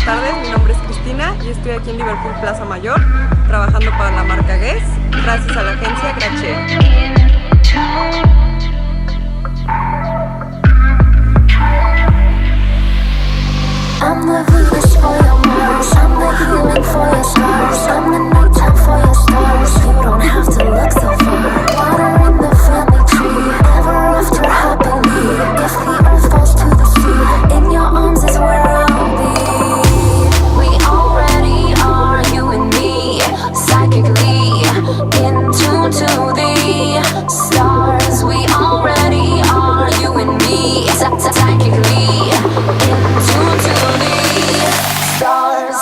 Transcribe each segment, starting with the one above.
tardes, mi nombre es Cristina y estoy aquí en Liverpool Plaza Mayor trabajando para la marca Guess gracias a la agencia Grache. I'm the Venus for your Mars, I'm the healing for your scars, I'm the nighttime for your stars. You don't have to look so far. Water in the family tree, ever after happily. If the earth falls to the sea, in your arms is where I'll be. We already are, you and me, psychically in tune to the stars. We already are, you and me, psychically in tune to the stars.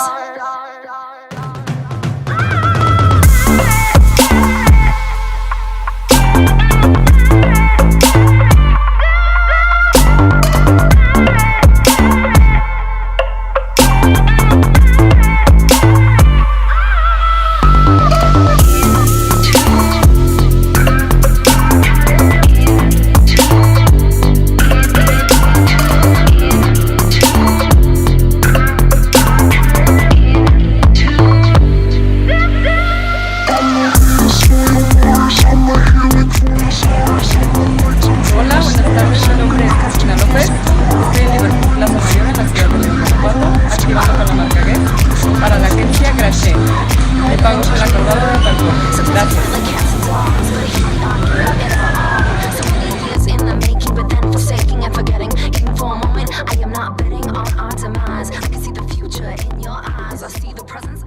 Hola, buenas tardes, mi nombre es Cristina López, estoy en Liverpool Plaza Mayor en la ciudad de Guanajuato, activando con la marca Guess para la agencia Grache. El pago será acordado de acuerdo. Gracias. In the making, but then forsaking and forgetting. Even for a moment, I am not betting on our demise. I can see the future in your eyes. I see the presence.